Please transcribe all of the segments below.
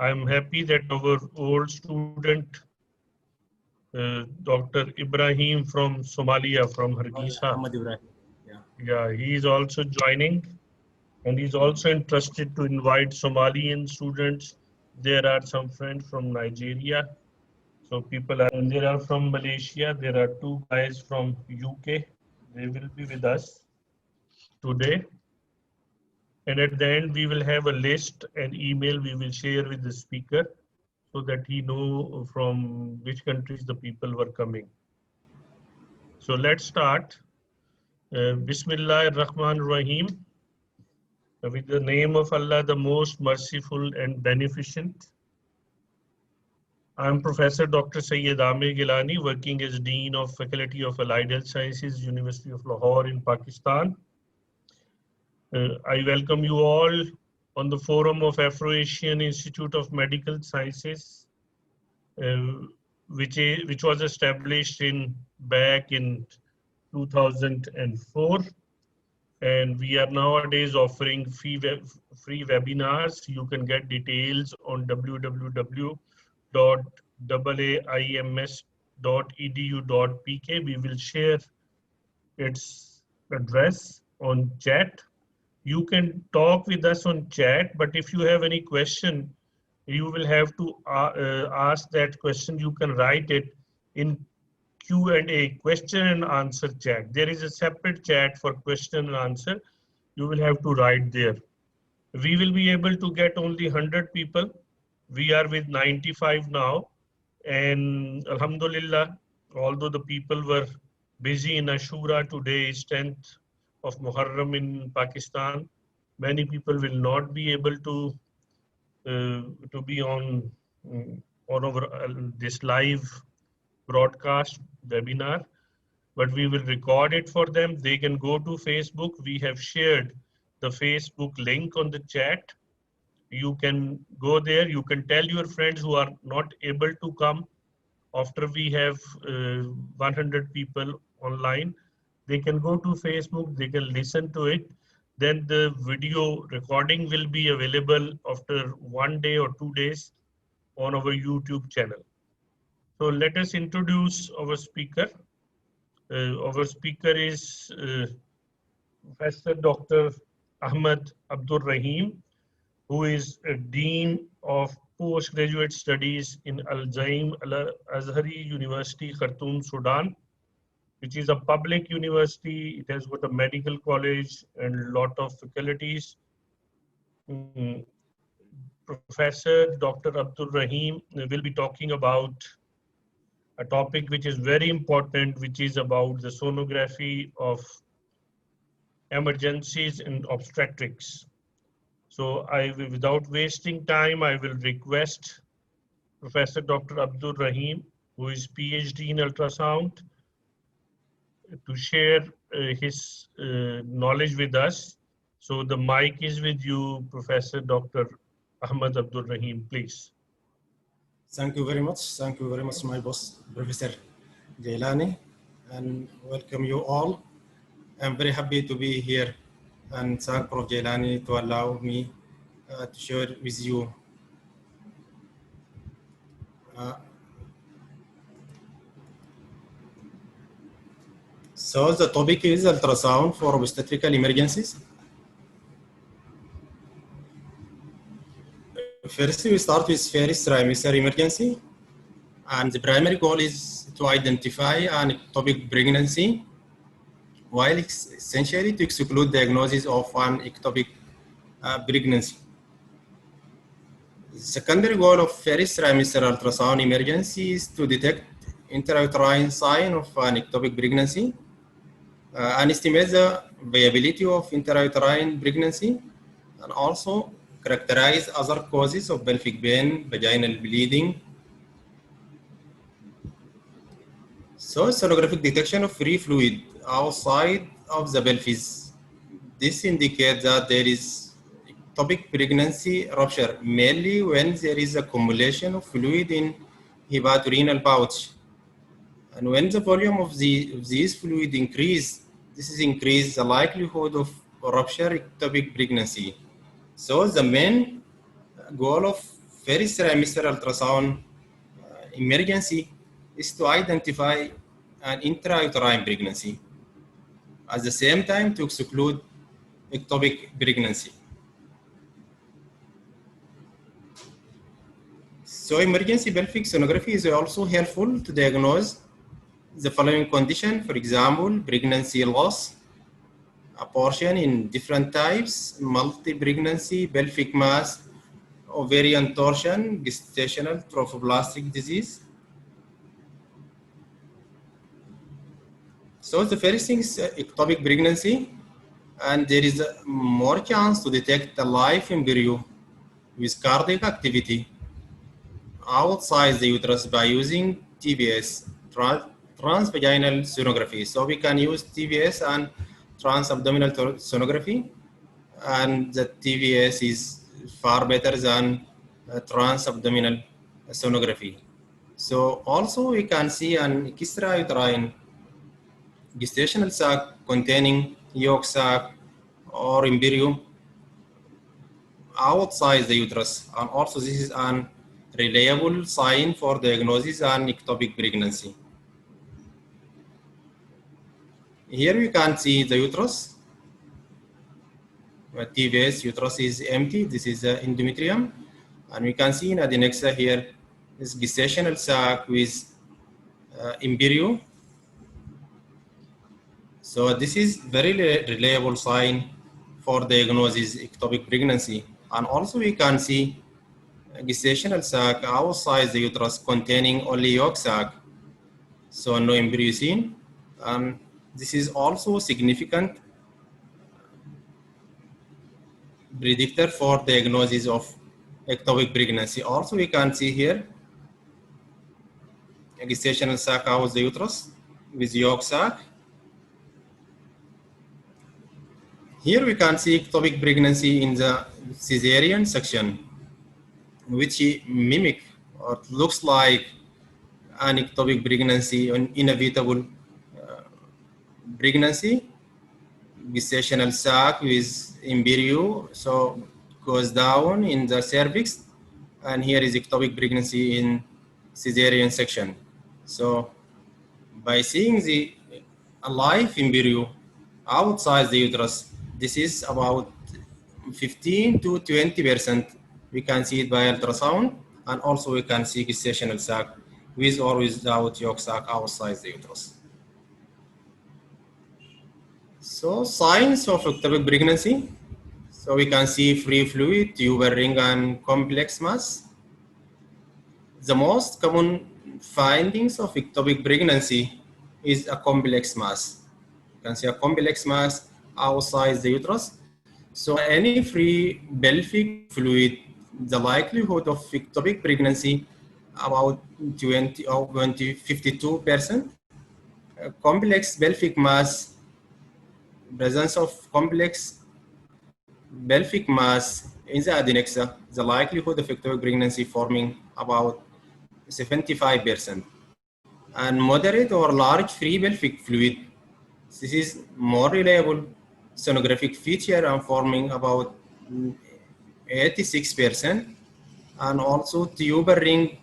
I'm happy that our old student, Dr. Ibrahim from Somalia, from Hargeisa, Muhammad Ibrahim. yeah, he is also joining, and he's also interested to invite Somalian students. There are some friends from Nigeria, so people are, and there are from Malaysia. There are two guys from UK. They will be with us today. And at the end, we will have a list and email we will share with the speaker so that he know from which countries the people were coming. So let's start. Bismillah ar-Rahman ar-Rahim. With the name of Allah, the most merciful and beneficent. I am Professor Dr. Sayyid Amir Gilani, working as Dean of Faculty of Allied Health Sciences, University of Lahore in Pakistan. I welcome you all on the forum of Afro-Asian Institute of Medical Sciences, which was established back in 2004. And we are nowadays offering free webinars. You can get details on www.aims.edu.pk. We will share its address on chat. You can talk with us on chat, but if you have any question, you will have to ask that question. You can write it in Q&A, question and answer chat. There is a separate chat for question and answer. You will have to write there. We will be able to get only 100 people. We are with 95 now. And Alhamdulillah, although the people were busy in Ashura, today is 10th of Muharram in Pakistan. Many people will not be able to be on our this live broadcast webinar, but we will record it for them. They can go to Facebook. We have shared the Facebook link on the chat. You can go there. You can tell your friends who are not able to come after we have 100 people online. They can go to Facebook. They can listen to it. Then the video recording will be available after 1 day or 2 days on our YouTube channel. So let us introduce our speaker. Our speaker is Professor Dr. Ahmad Abdur Rahim, who is a Dean of Postgraduate Studies in Al-Zaim Al-Azhari University, Khartoum, Sudan, which is a public university. It has got a medical college and a lot of faculties. Professor Dr. Abdur Rahim will be talking about a topic which is very important, which is about the sonography of emergencies and obstetrics. So without wasting time, I will request Professor Dr. Abdur Rahim, who is PhD in ultrasound, to share his knowledge with us. So the mic is with you, Professor Dr. Ahmad Abdur Rahim, please. Thank you very much. Thank you very much, my boss, Professor Jailani, and welcome you all. I'm very happy to be here and thank Prof. Jailani to allow me to share with you. So the topic is ultrasound for obstetrical emergencies. First, we start with first trimester emergency, and the primary goal is to identify an ectopic pregnancy, while essentially to exclude diagnosis of an ectopic pregnancy. The secondary goal of first trimester ultrasound emergency is to detect intrauterine sign of an ectopic pregnancy and estimate the viability of intrauterine pregnancy, and also characterize other causes of pelvic pain, vaginal bleeding. So sonographic detection of free fluid outside of the pelvis. This indicates that there is ectopic pregnancy rupture, mainly when there is accumulation of fluid in hepatorenal pouch. And when the volume of these fluid increase, this is increase the likelihood of rupture ectopic pregnancy. So the main goal of first trimester ultrasound emergency is to identify an intrauterine pregnancy. At the same time, to exclude ectopic pregnancy. So emergency pelvic sonography is also helpful to diagnose the following condition, for example, pregnancy loss, abortion in different types, multi-pregnancy, pelvic mass, ovarian torsion, gestational trophoblastic disease. So the first thing is ectopic pregnancy, and there is more chance to detect a live embryo with cardiac activity outside the uterus by using TVS, transvaginal sonography. So we can use TVS and transabdominal sonography, and the TVS is far better than transabdominal sonography. So also we can see an extrauterine gestational sac containing yolk sac or embryo outside the uterus, and also this is an reliable sign for diagnosis and ectopic pregnancy. Here we can see the uterus. TVS uterus is empty. This is the endometrium, and we can see in adnexa here is gestational sac with embryo. So this is very reliable sign for diagnosis ectopic pregnancy, and also we can see gestational sac outside the uterus containing only yolk sac, so no embryo seen. This is also significant predictor for diagnosis of ectopic pregnancy. Also, we can see here a gestational sac outside the uterus with yolk sac. Here we can see ectopic pregnancy in the cesarean section, which mimic or looks like an ectopic pregnancy, an inevitable pregnancy. Gestational sac with embryo, so goes down in the cervix, and here is ectopic pregnancy in cesarean section. So by seeing the live embryo outside the uterus, this is about 15 to 20%. We can see it by ultrasound, and also we can see gestational sac with or without yolk sac outside the uterus. So signs of ectopic pregnancy. So we can see free fluid, tuber ring, and complex mass. The most common findings of ectopic pregnancy is a complex mass. You can see a complex mass outside the uterus. So any free pelvic fluid, the likelihood of ectopic pregnancy about 20 or 52%. Complex pelvic mass, presence of complex pelvic mass in the adnexa, the likelihood of ectopic pregnancy forming about 75%. And moderate or large free pelvic fluid, this is more reliable sonographic feature and forming about 86%. And also tuber ring,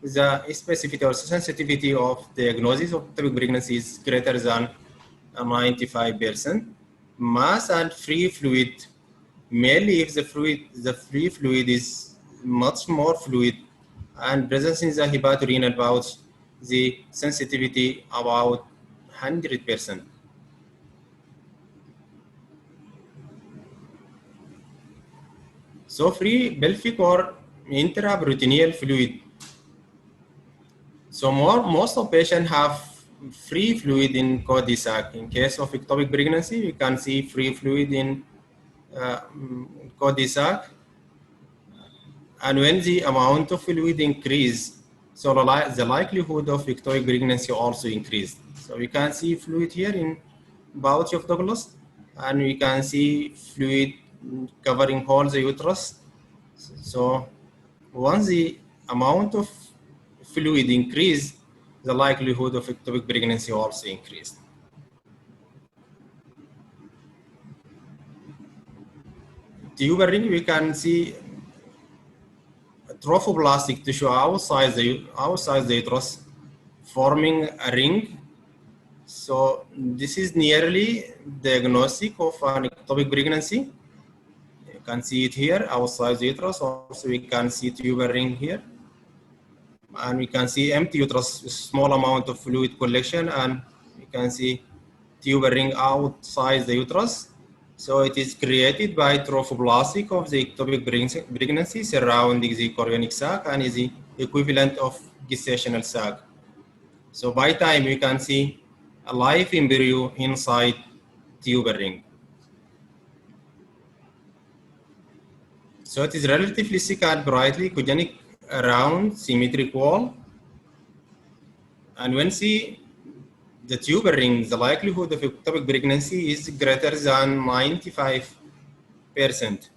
the specificity or sensitivity of diagnosis of ectopic pregnancy is greater than 95%. Mass and free fluid, mainly if the free fluid is much more fluid and presence in the hepatorenal pouch, the sensitivity about 100%. So free pelvic or intraperitoneal fluid. So most of patients have free fluid in Codi-Sac. In case of ectopic pregnancy, we can see free fluid in Codi-Sac. And when the amount of fluid increase, so the likelihood of ectopic pregnancy also increased. So we can see fluid here in pouch of Douglas, and we can see fluid covering whole the uterus. So once the amount of fluid increased, the likelihood of ectopic pregnancy also increased. Tuber ring, we can see trophoblastic tissue outside the uterus, forming a ring. So this is nearly diagnostic of an ectopic pregnancy. You can see it here outside the uterus. Also, we can see tuber ring here, and we can see empty uterus with small amount of fluid collection, and we can see tuber ring outside the uterus. So it is created by trophoblastic of the ectopic pregnancy surrounding the chorionic sac and is the equivalent of gestational sac. So by time we can see a live embryo inside tuber ring. So it is relatively thick and brightly echogenic around symmetric wall. And when see the tuber ring, the likelihood of ectopic pregnancy is greater than 95%.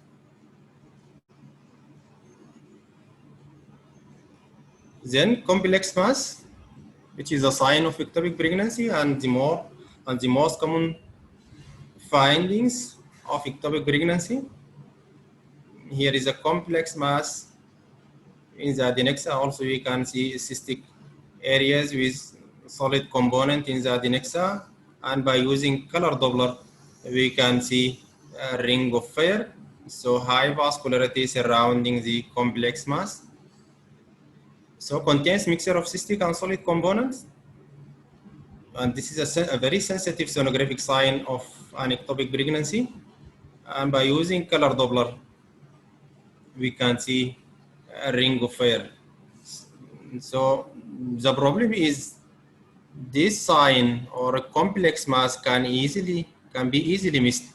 Then complex mass, which is a sign of ectopic pregnancy, and the most common findings of ectopic pregnancy. Here is a complex mass in the adnexa. Also, we can see cystic areas with solid component in the adnexa, and by using color Doppler, we can see a ring of fire. So high vascularity surrounding the complex mass. So contains mixture of cystic and solid components. And this is a very sensitive sonographic sign of an ectopic pregnancy. And by using color Doppler, we can see a ring of fire. So the problem is this sign or a complex mass can be easily missed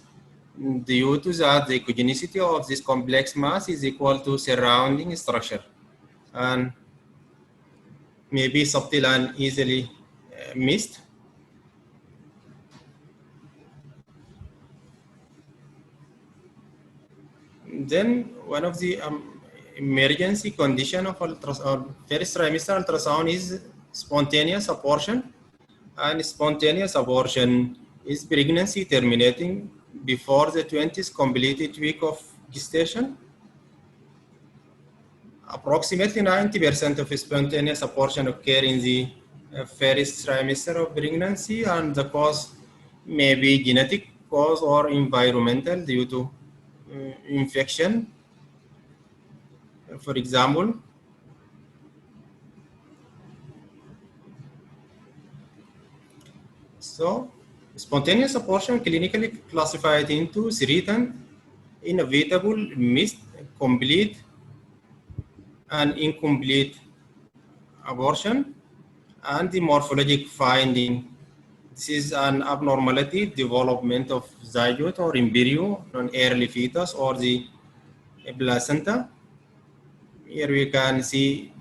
due to that the echogenicity of this complex mass is equal to surrounding structure and may be subtle and easily missed. Then one of the emergency condition of first trimester ultrasound is spontaneous abortion, and spontaneous abortion is pregnancy terminating before the 20th completed week of gestation. Approximately 90% of spontaneous abortion occur in the first trimester of pregnancy, and the cause may be genetic cause or environmental due to infection. For example, so spontaneous abortion clinically classified into certain, inevitable, missed, complete, and incomplete abortion, and the morphologic finding. This is an abnormality, development of zygote or embryo, an early fetus, or the placenta. Here we can see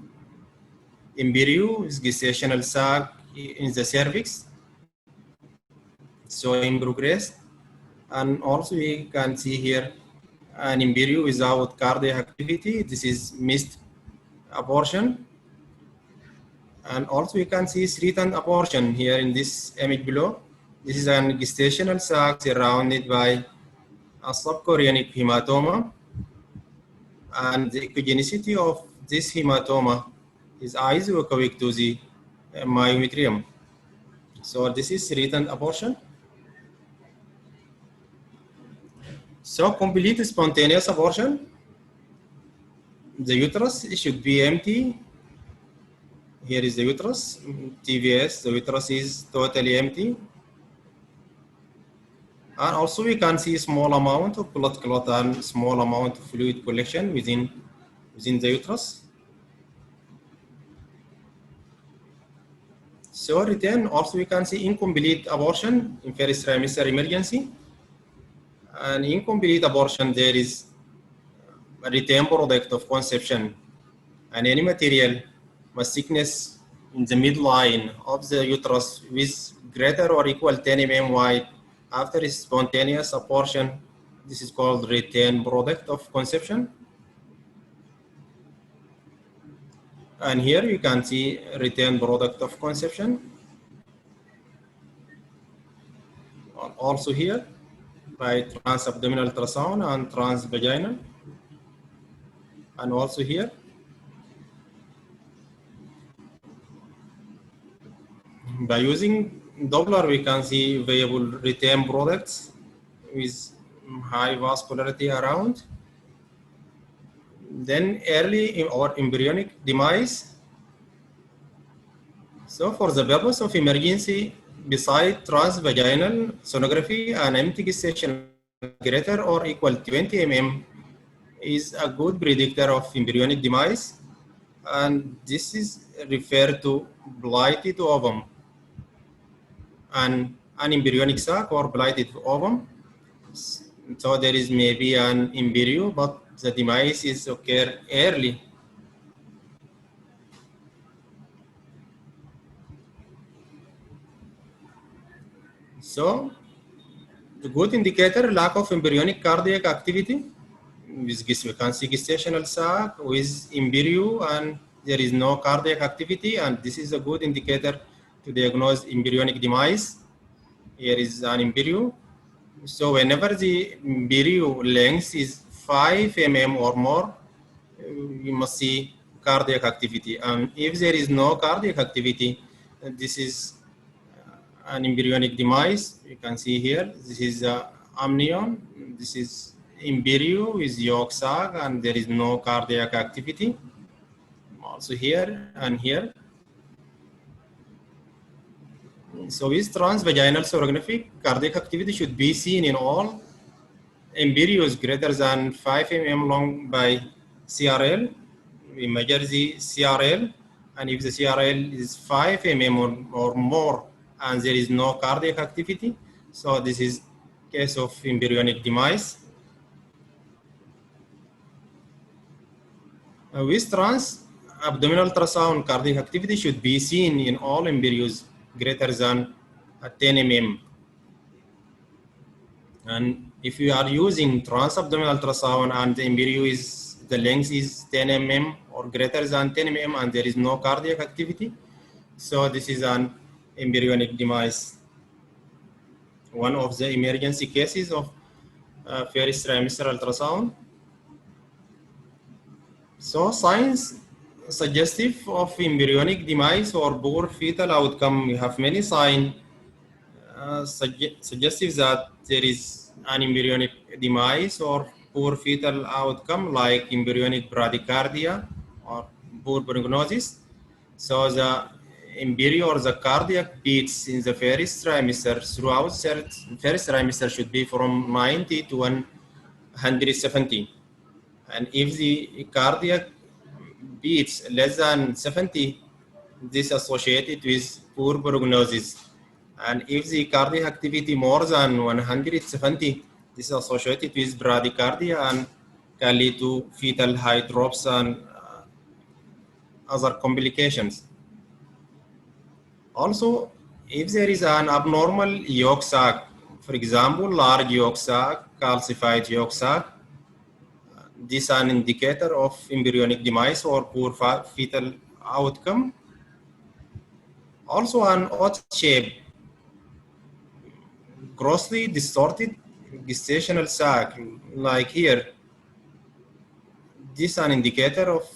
embryo is gestational sac in the cervix, so in progress, and also we can see here an embryo without cardiac activity. This is missed abortion, and also we can see threatened abortion here in this image below. This is an gestational sac surrounded by a subchorionic hematoma, and the echogenicity of this hematoma is isoechoic to the myometrium. So this is threatened abortion. So complete spontaneous abortion, the uterus should be empty. Here is the uterus, TVS, the uterus is totally empty. And also we can see small amount of blood clot and small amount of fluid collection within the uterus. So return, also we can see incomplete abortion in first trimester emergency. And incomplete abortion, there is a return product of conception, and any material was thickness in the midline of the uterus with greater or equal 10 mm wide after spontaneous abortion. This is called return product of conception. And here you can see return product of conception. Also here by transabdominal ultrasound and transvaginal. And also here by using Doppler, we can see variable retain products with high vascularity around. Then early or embryonic demise. So for the purpose of emergency, beside transvaginal sonography, an empty gestation greater or equal to 20 mm is a good predictor of embryonic demise, and this is referred to blighted ovum. An embryonic sac or blighted ovum. So there is maybe an embryo, but the demise is occur early. So the good indicator, lack of embryonic cardiac activity. With this, we can see gestational sac with embryo and there is no cardiac activity, and this is a good indicator to diagnose embryonic demise. Here is an embryo. So whenever the embryo length is 5 mm or more, we must see cardiac activity. And if there is no cardiac activity, this is an embryonic demise. You can see here, this is amnion. This is embryo with yolk sac, and there is no cardiac activity. Also here and here. So with transvaginal sonography, cardiac activity should be seen in all embryos greater than 5 mm long by CRL. We measure the CRL, and if the CRL is 5 mm or more and there is no cardiac activity, so this is case of embryonic demise. With trans-abdominal ultrasound, cardiac activity should be seen in all embryos greater than 10 mm. And if you are using trans-abdominal ultrasound and the embryo is, the length is 10 mm or greater than 10 mm and there is no cardiac activity, so this is an embryonic demise. One of the emergency cases of first trimester ultrasound. So signs suggestive of embryonic demise or poor fetal outcome. We have many signs suggestive that there is an embryonic demise or poor fetal outcome, like embryonic bradycardia or poor prognosis. So the embryo or the cardiac beats in the first trimester throughout first trimester should be from 90 to 170. And if the cardiac beats less than 70, this is associated with poor prognosis. And if the cardiac activity more than 170, this is associated with bradycardia and can lead to fetal height drops and other complications. Also, if there is an abnormal yolk sac, for example, large yolk sac, calcified yolk sac, this is an indicator of embryonic demise or poor fetal outcome. Also, an odd shape, grossly distorted gestational sac, like here, this is an indicator of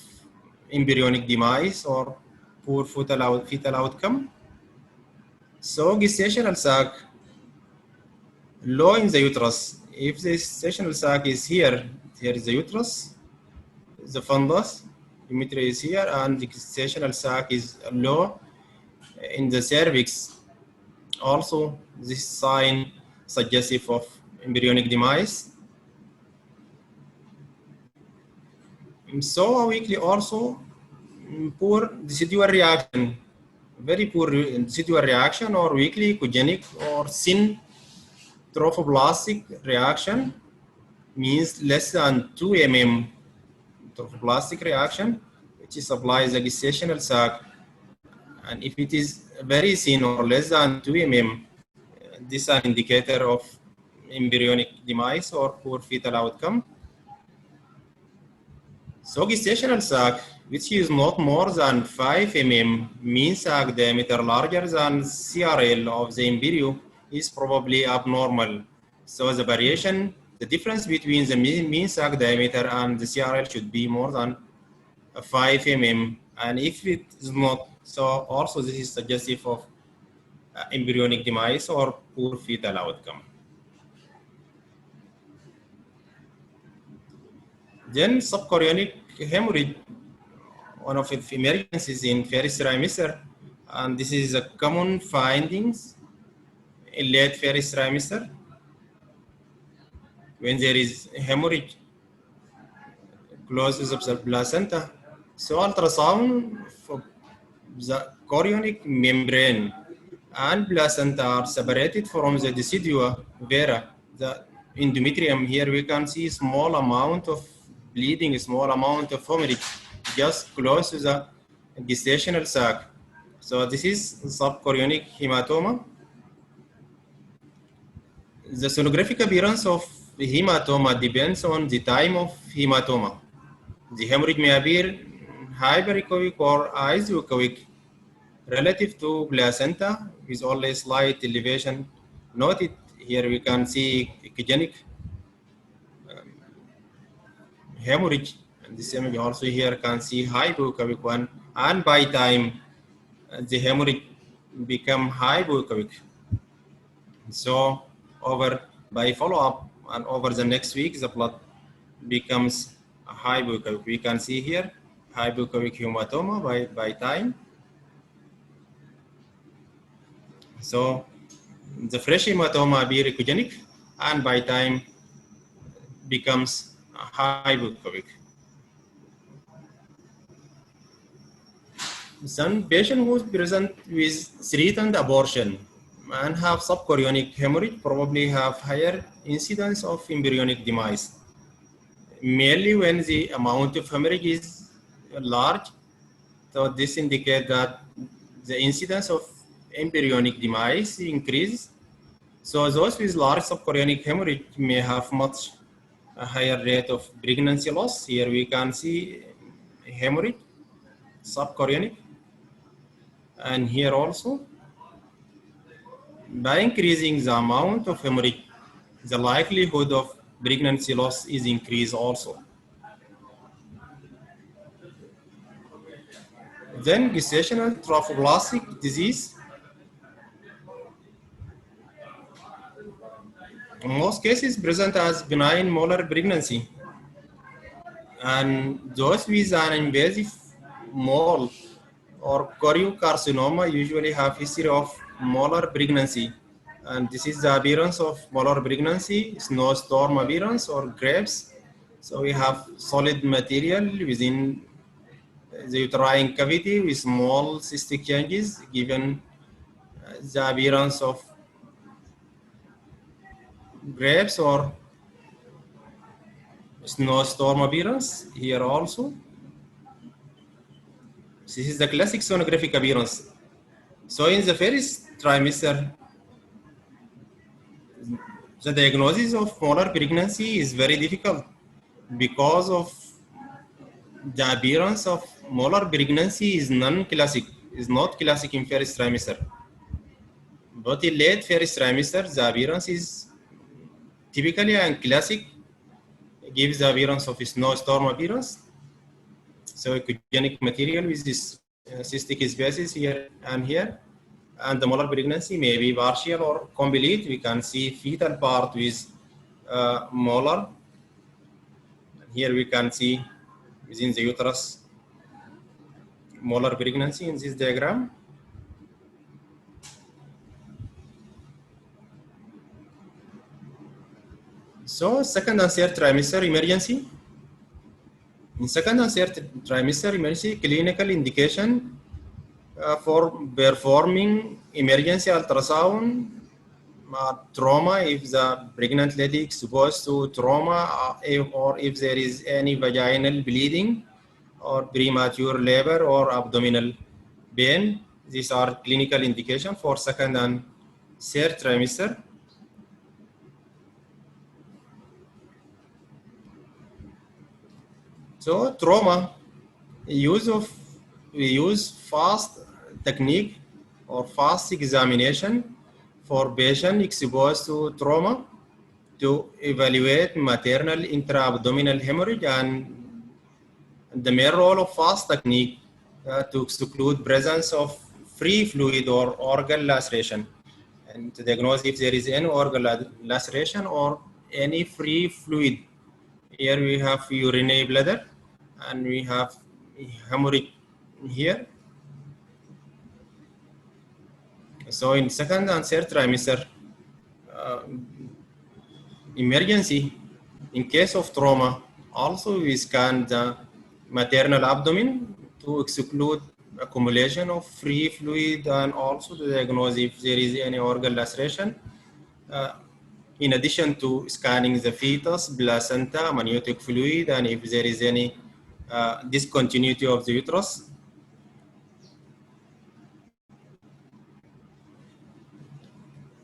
embryonic demise or poor fetal outcome. So gestational sac, low in the uterus. If the gestational sac is here, here is the uterus, the fundus, Dimitri is here, and the gestational sac is low in the cervix. Also, this sign suggestive of embryonic demise. So weakly also poor decidual reaction, very poor decidual reaction or weakly echogenic or thin trophoblastic reaction means less than 2 mm trophoblastic reaction, which supplies a gestational sac. And if it is very thin or less than 2 mm, this is an indicator of embryonic demise or poor fetal outcome. So gestational sac, which is not more than 5 mm, mean sac diameter larger than CRL of the embryo, is probably abnormal. So the variation, the difference between the mean sac diameter and the CRL should be more than 5 mm. And if it is not, so also this is suggestive of embryonic demise or poor fetal outcome. Then subchorionic hemorrhage, one of the emergencies in first trimester, and this is a common findings in late first trimester when there is hemorrhage close to the placenta. So ultrasound for the chorionic membrane and placenta are separated from the decidua vera, the endometrium. Here we can see small amount of bleeding, small amount of hemorrhage just close to the gestational sac. So this is subchorionic hematoma. The sonographic appearance of hematoma depends on the time of hematoma. The hemorrhage may appear hyperechoic or isoechoic relative to placenta with only slight elevation noted. Here we can see echogenic hemorrhage. And this image also here can see hypoechoic one, and by time the hemorrhage become hypoechoic. So by follow-up and over the next week, the blood becomes hypoechoic. We can see here hypoechoic hematoma by time. So the fresh hematoma appear echogenic and by time becomes hypoechoic. Some patient who present with threatened abortion and have subchorionic hemorrhage probably have higher incidence of embryonic demise. Mainly when the amount of hemorrhage is large, so this indicates that the incidence of embryonic demise increases. So those with large subchorionic hemorrhage may have much higher rate of pregnancy loss. Here we can see hemorrhage, subchorionic, and here also. By increasing the amount of hemorrhage, the likelihood of pregnancy loss is increased also. Then gestational trophoblastic disease. In most cases present as benign molar pregnancy, and those with an invasive mole or choriocarcinoma usually have history of molar pregnancy, and this is the appearance of molar pregnancy, snowstorm appearance or grapes. So we have solid material within the uterine cavity with small cystic changes given the appearance of grapes or snowstorm appearance here also. This is the classic sonographic appearance. So in the first trimester, the diagnosis of molar pregnancy is very difficult because of the appearance of molar pregnancy is non-classic, is not classic in first trimester. But in late first trimester, the appearance is typically and classic, gives the appearance of a snowstorm appearance. So echogenic material with this cystic spaces here and here. And the molar pregnancy may be partial or complete. We can see fetal part with molar. Here we can see within the uterus molar pregnancy in this diagram. So second and third trimester emergency. In second and third trimester emergency, clinical indication for performing emergency ultrasound, trauma if the pregnant lady is exposed to trauma, or if there is any vaginal bleeding or premature labor or abdominal pain. These are clinical indication for second and third trimester. So trauma, we use fast technique or fast examination for patient exposed to trauma to evaluate maternal intra-abdominal hemorrhage, and the main role of fast technique to exclude presence of free fluid or organ laceration, and to diagnose if there is any organ laceration or any free fluid. Here we have urinary bladder, and we have hemorrhage here. So in second and third trimester, emergency, in case of trauma, also we scan the maternal abdomen to exclude accumulation of free fluid and also to diagnose if there is any organ laceration. In addition to scanning the fetus, placenta, amniotic fluid, and if there is any discontinuity of the uterus.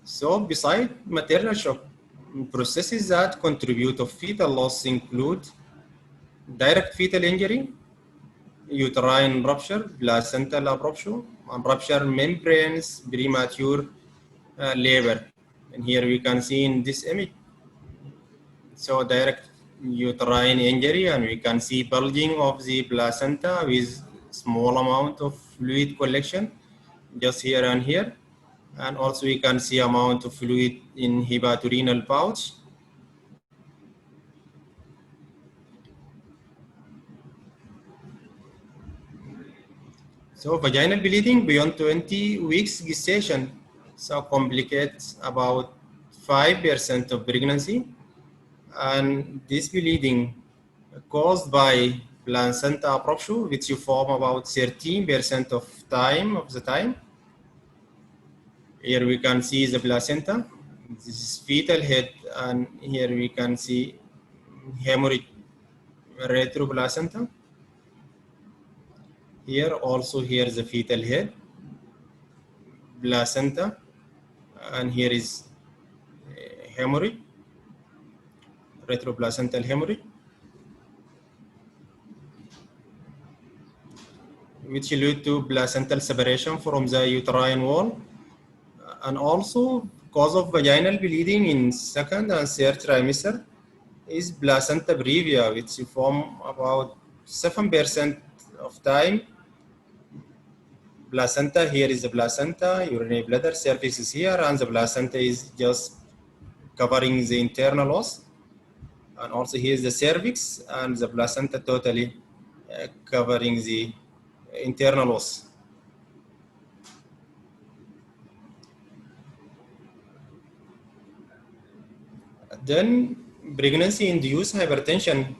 So beside maternal shock, processes that contribute to fetal loss include direct fetal injury, uterine rupture, placental abruption, and rupture membranes, premature labor. And here we can see in this image, so direct uterine injury, and we can see bulging of the placenta with small amount of fluid collection just here and here. And also we can see amount of fluid in hepatorenal pouch. So vaginal bleeding beyond 20 weeks gestation, so complicates about 5% of pregnancy, and this bleeding caused by placenta abruption, which you form about 13% of the time. Here we can see the placenta. This is fetal head, and here we can see hemorrhage retroplacenta. Here also, here is the fetal head, placenta, and here is hemorrhage, retroplacental hemorrhage, which lead to placental separation from the uterine wall. And also, cause of vaginal bleeding in second and third trimester is placenta previa, which form about 7% of time. Placenta, here is the placenta, urinary bladder surface is here, and the placenta is just covering the internal os. And also here is the cervix, and the placenta totally covering the internal os. Then pregnancy-induced hypertension,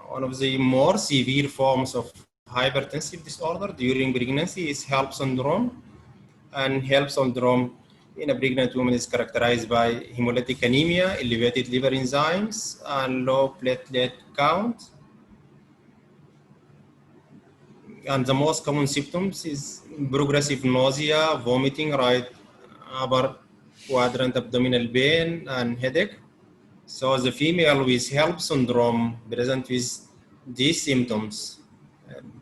one of the more severe forms of hypertensive disorder during pregnancy is HELLP syndrome. And HELLP syndrome in a pregnant woman is characterized by hemolytic anemia, elevated liver enzymes, and low platelet count. And the most common symptoms is progressive nausea, vomiting, right upper quadrant abdominal pain, and headache. So the female with HELLP syndrome present with these symptoms: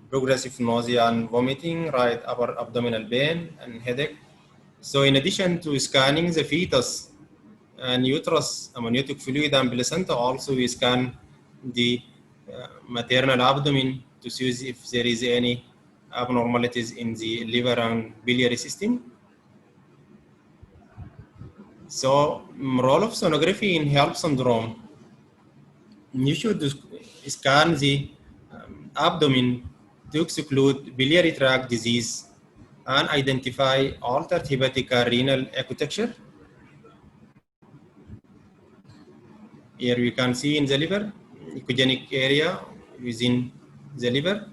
progressive nausea and vomiting, right upper abdominal pain, and headache. So in addition to scanning the fetus and uterus, amniotic fluid, and placenta, also we scan the maternal abdomen to see if there is any abnormalities in the liver and biliary system. So role of sonography in HELLP syndrome, you should scan the abdomen to exclude biliary tract disease and identify altered hepatic or renal ecotexture. Here we can see in the liver, echogenic area within the liver.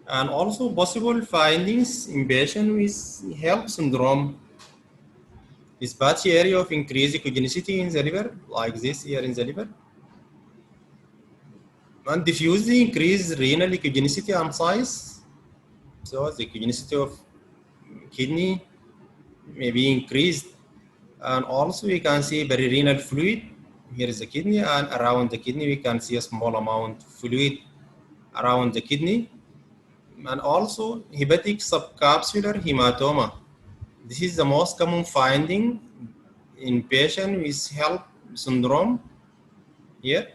And also possible findings in patients with HELLP syndrome is patchy area of increased echogenicity in the liver, like this here in the liver. And diffusely increased renal echogenicity and size. So the echogenicity of kidney may be increased. And also we can see perirenal fluid. Here is the kidney, and around the kidney we can see a small amount of fluid around the kidney. And also hepatic subcapsular hematoma. This is the most common finding in patients with HELLP syndrome. Here,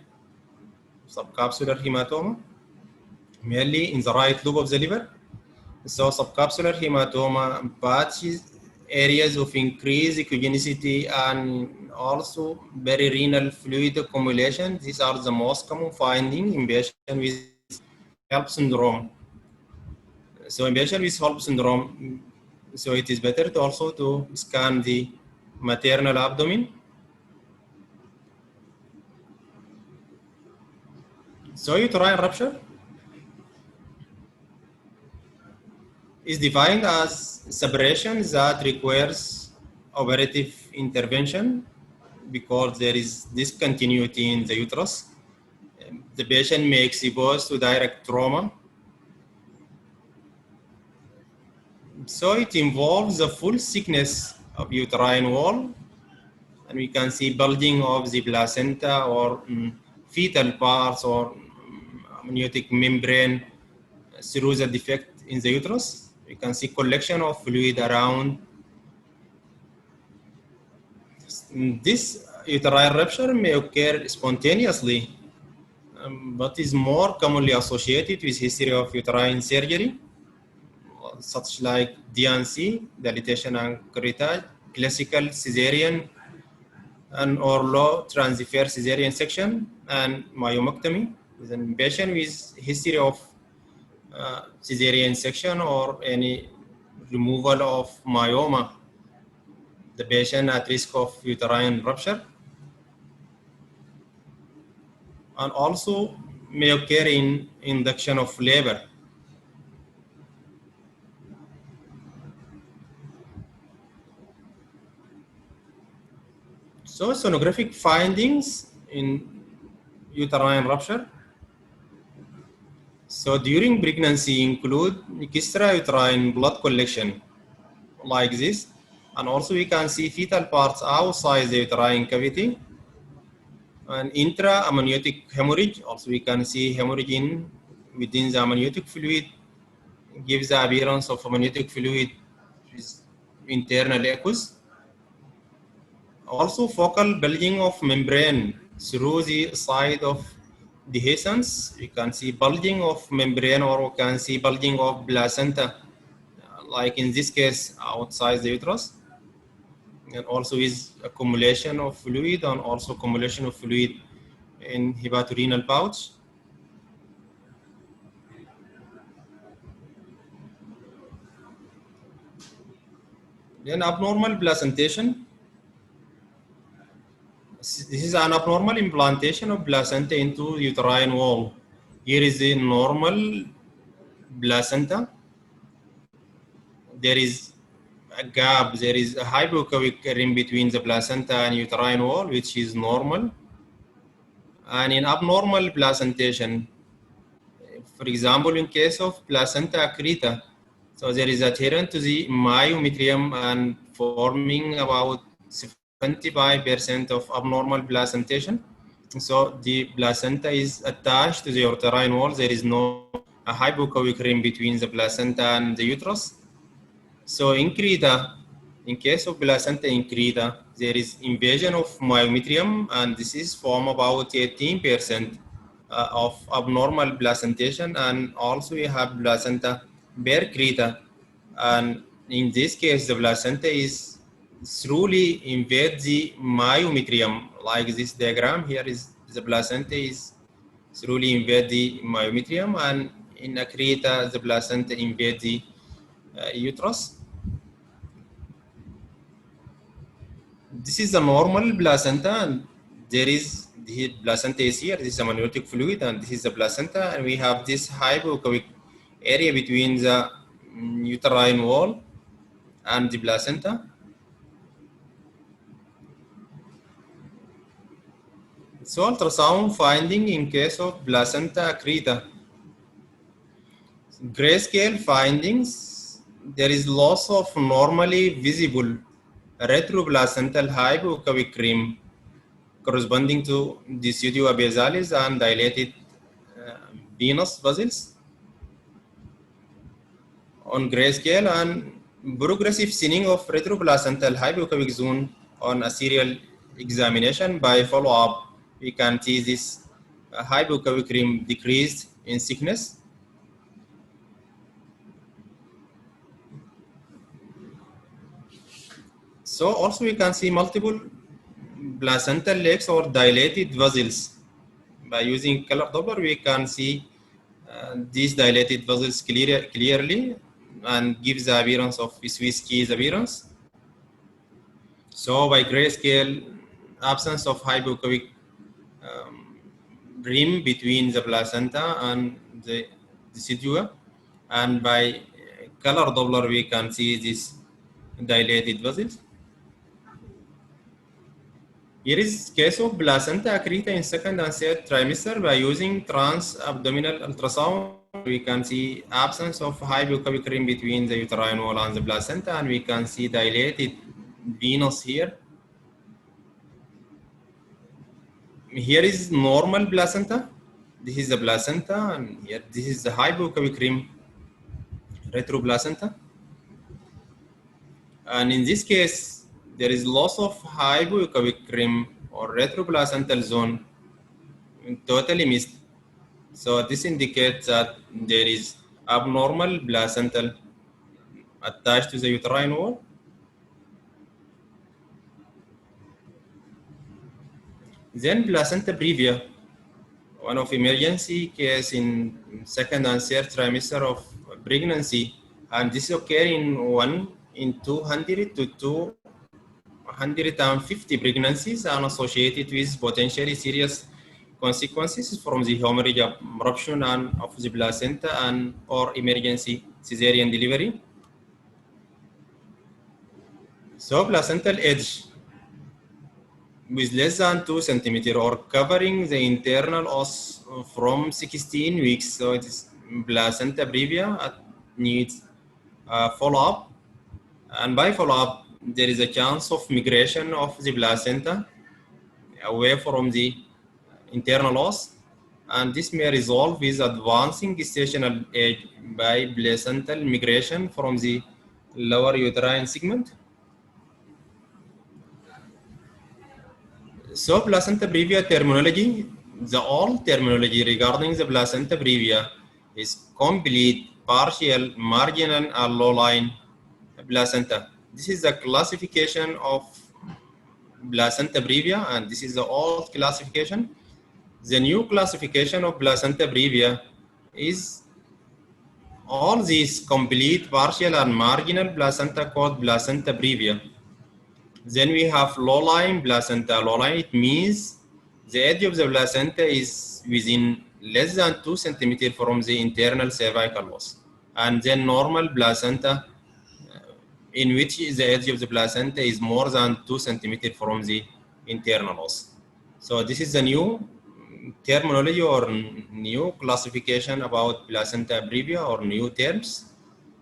subcapsular hematoma, mainly in the right lobe of the liver. So subcapsular hematoma, patches, areas of increased echogenicity, and also perirenal fluid accumulation. These are the most common findings in patients with HELLP syndrome. So in patients with HELLP syndrome, so it is better to also to scan the maternal abdomen. So uterine rupture is defined as separation that requires operative intervention because there is discontinuity in the uterus. The patient may expose to direct trauma. So it involves the full thickness of uterine wall, and we can see bulging of the placenta or fetal parts or amniotic membrane through the defect in the uterus. We can see collection of fluid around. This uterine rupture may occur spontaneously, but is more commonly associated with history of uterine surgery, such like DNC, dilatation and curettage, classical cesarean and or low transverse cesarean section, and myomectomy. With an patient with history of cesarean section or any removal of myoma, the patient at risk of uterine rupture, and also may occur in induction of labor. So sonographic findings in uterine rupture. So during pregnancy include extrauterine blood collection like this, and also we can see fetal parts outside the uterine cavity, and intra-amniotic hemorrhage. Also we can see hemorrhage within the amniotic fluid, gives the appearance of amniotic fluid with internal echoes. Also focal bulging of membrane through the side of dehiscence. You can see bulging of membrane, or you can see bulging of placenta, like in this case outside the uterus, and also is accumulation of fluid and also accumulation of fluid in hepatorenal pouch. Then abnormal placentation. This is an abnormal implantation of placenta into uterine wall. Here is the normal placenta. There is a gap, there is a hypoechoic rim between the placenta and uterine wall, which is normal. And in abnormal placentation, for example, in case of placenta accreta, so there is adherent to the myometrium and forming about 75% of abnormal placentation. So the placenta is attached to the uterine wall. There is no a hypoechoic rim between the placenta and the uterus. So in creta, in case of placenta in creta, there is invasion of myometrium, and this is form about 18% of abnormal placentation, and also we have placenta bare creta, and in this case the placenta is truly invade the myometrium, like this diagram here is the placenta is truly invade the myometrium, and in accreta the placenta invade the uterus. This is the normal placenta, and there is the placenta is here. This is amniotic fluid, and this is the placenta, and we have this hypoechoic area between the uterine wall and the placenta. So ultrasound finding in case of placenta accreta. Grayscale findings, there is loss of normally visible retroplacental hypoechoic rim corresponding to the pseudoabasalis and dilated venous vessels on grayscale, and progressive thinning of retroplacental hypoechoic zone on a serial examination by follow-up. We can see this hypoechoic rim decreased in thickness. So also we can see multiple placental lakes or dilated vessels. By using color Doppler, we can see these dilated vessels clearly and gives the appearance of Swiss cheese appearance. So by grayscale, absence of hypoechoic rim between the placenta and the decidua, and by color Doppler we can see these dilated vessels. Here is case of placenta accreta in second and third trimester. By using trans-abdominal ultrasound, we can see absence of hypoechoic rim between the uterine wall and the placenta, and we can see dilated venous here. Here is normal placenta. This is the placenta, and here this is the hypoechoic rim, retroplacenta. And in this case, there is loss of hypoechoic rim or retroplacental zone, totally missed. So this indicates that there is abnormal placental attached to the uterine wall. Then placenta previa, one of emergency case in second and third trimester of pregnancy, and this occurs in 1 in 200 to 250 pregnancies and associated with potentially serious consequences from the hemorrhage eruption and of the placenta and or emergency cesarean delivery. So placental edge with less than 2 centimeters or covering the internal os from 16 weeks. So it is placenta previa needs follow-up, and by follow-up there is a chance of migration of the placenta away from the internal os, and this may resolve with advancing gestational age by placental migration from the lower uterine segment. So placenta previa terminology, the all terminology regarding the placenta previa is complete, partial, marginal, and low-lying placenta. This is the classification of placenta previa, and this is the old classification. The new classification of placenta previa is all these complete, partial, and marginal placenta called placenta previa. Then we have low-lying placenta. Low-lying, it means the edge of the placenta is within less than 2 centimeters from the internal cervical os. And then normal placenta, in which the edge of the placenta is more than 2 centimeters from the internal os. So this is the new terminology or new classification about placenta previa or new terms.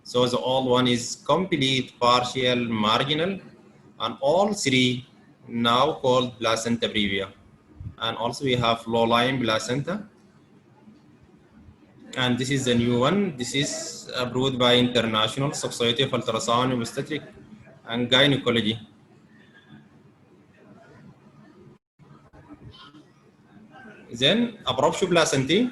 So the old one is complete, partial, marginal, and all three now called placenta previa. And also we have low-lying placenta. And this is the new one. This is approved by International Society of Ultrasound, Obstetric, and Gynecology. Then abruptio placentae,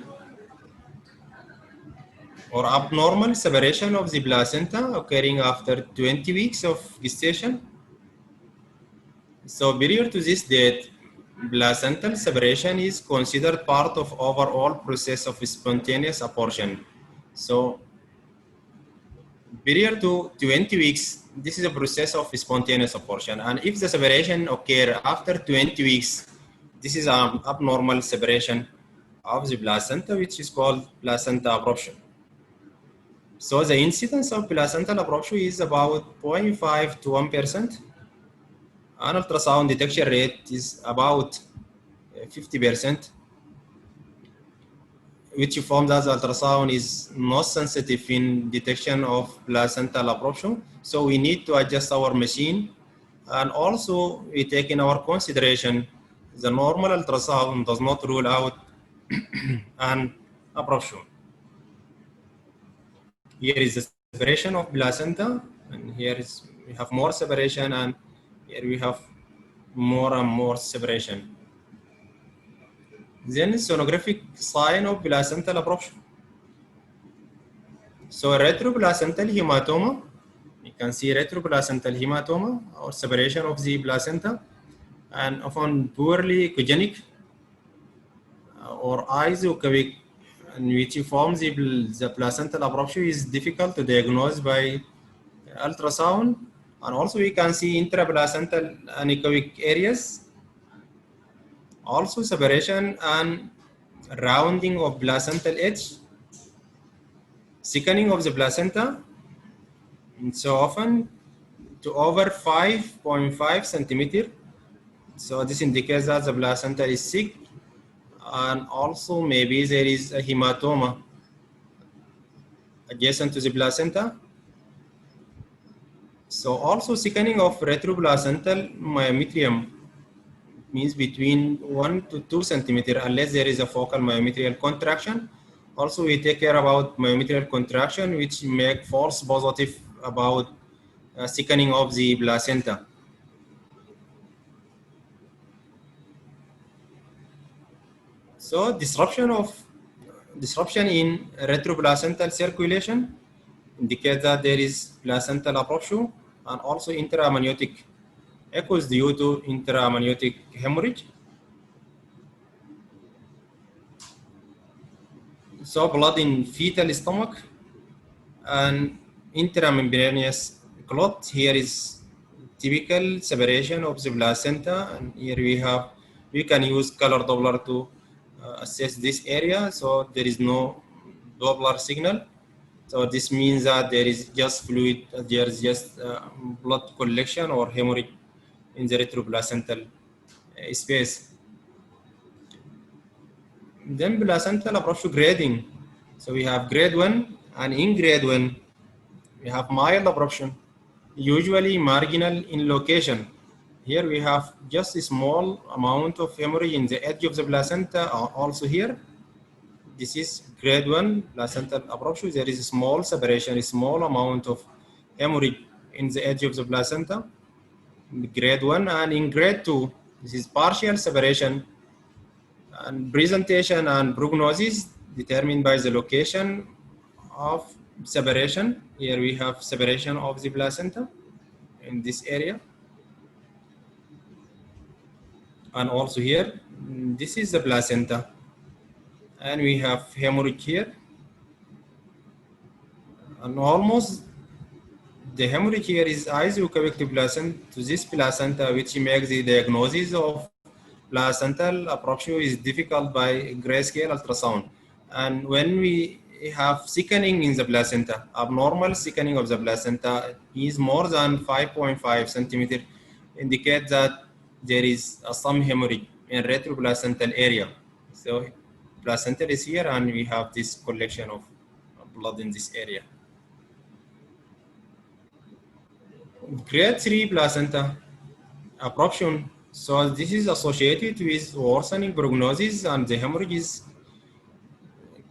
or abnormal separation of the placenta occurring after 20 weeks of gestation. So prior to this date, placental separation is considered part of overall process of spontaneous abortion. So prior to 20 weeks, this is a process of spontaneous abortion. And if the separation occurs after 20 weeks, this is an abnormal separation of the placenta, which is called placenta abruption. So the incidence of placental abruption is about 0.5 to 1%. An ultrasound detection rate is about 50%, which forms as ultrasound is not sensitive in detection of placental abruption. So we need to adjust our machine, and also we take in our consideration the normal ultrasound does not rule out an abruption. Here is the separation of placenta, and here is we have more separation, and here we have more and more separation. Then sonographic sign of placental abruption. So retroplacental hematoma You can see retroplacental hematoma or separation of the placenta, and often poorly echogenic or isocoic, in which forms the placental abruption is difficult to diagnose by ultrasound. And also we can see intraplacental anechoic areas, also separation and rounding of placental edge, thickening of the placenta, and so often to over 5.5 centimeter. So this indicates that the placenta is thick, and also maybe there is a hematoma adjacent to the placenta. So also thickening of retroplacental myometrium means between 1 to 2 centimeter unless there is a focal myometrial contraction. Also, we take care about myometrial contraction, which make false positive about thickening of the placenta. So disruption in retroplacental circulation indicates that there is placental abruption and also intraamniotic echoes due to intraamniotic hemorrhage. So blood in fetal stomach and intramembranous clot. Here is typical separation of the placenta, and here we can use color Doppler to assess this area. So there is no Doppler signal. So this means that there is just fluid, there is just blood collection or hemorrhage in the retroplacental space. Then placental abruption grading. So we have grade 1, and in grade 1, we have mild abruption, usually marginal in location. Here we have just a small amount of hemorrhage in the edge of the placenta. Also here, this is grade 1 placental abruption. There is a small separation, a small amount of hemorrhage in the edge of the placenta. Grade 1, and in grade 2, this is partial separation, and presentation and prognosis determined by the location of separation. Here we have separation of the placenta in this area. And also here, this is the placenta. And we have hemorrhage here. And almost the hemorrhage here is isocoic to this placenta, which makes the diagnosis of placental abruption is difficult by grayscale ultrasound. And when we have thickening in the placenta, abnormal thickening of the placenta is more than 5.5 centimeter, indicate that there is some hemorrhage in retroplacental area. So placenta is here, and we have this collection of blood in this area. Grade 3 placenta abruption. So this is associated with worsening prognosis, and the hemorrhage is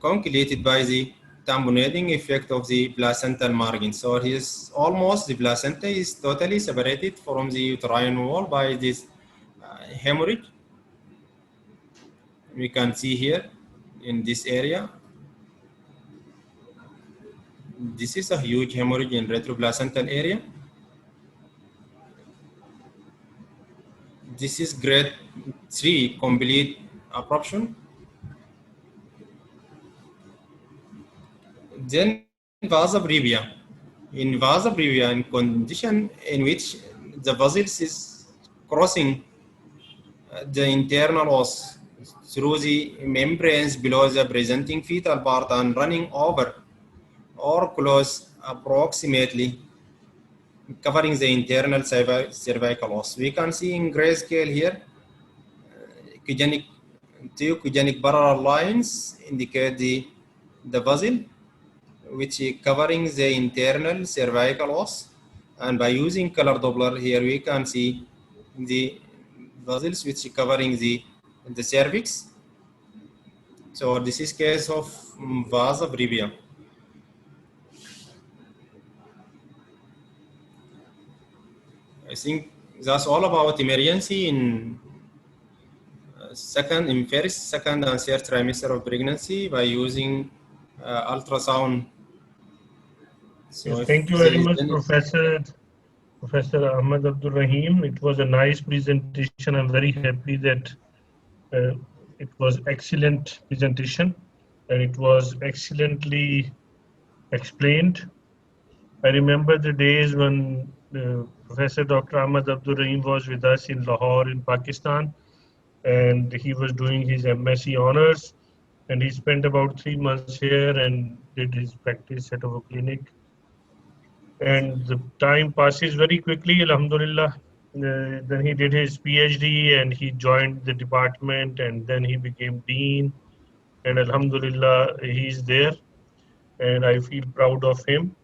conciliated by the tamponading effect of the placental margin. So here's almost the placenta is totally separated from the uterine wall by this hemorrhage. We can see here in this area. This is a huge hemorrhage in retroplacental area. This is grade 3 complete abruption. Then vasa previa. In vasa previa, in condition in which the vessels is crossing the internal os through the membranes below the presenting fetal part and running over or close approximately, covering the internal cervical os. We can see in grayscale here, two echogenic parallel lines indicate the vessel which is covering the internal cervical os, and by using color Doppler here we can see the vessels which is covering the cervix. So this is case of vasa previa. I think that's all about emergency in first, second, and third trimester of pregnancy by using ultrasound So Yes, if thank you there very is much, any- Professor Ahmed Abdul Rahim. It was a nice presentation. I'm very happy that it was excellent presentation and it was excellently explained. I remember the days when Professor Dr. Ahmed Abdul Rahim was with us in Lahore in Pakistan, and he was doing his MSc honors, and he spent about 3 months here and did his practice at our clinic. And the time passes very quickly, Alhamdulillah. Then he did his PhD and he joined the department, and then he became dean. And Alhamdulillah, he's there, and I feel proud of him.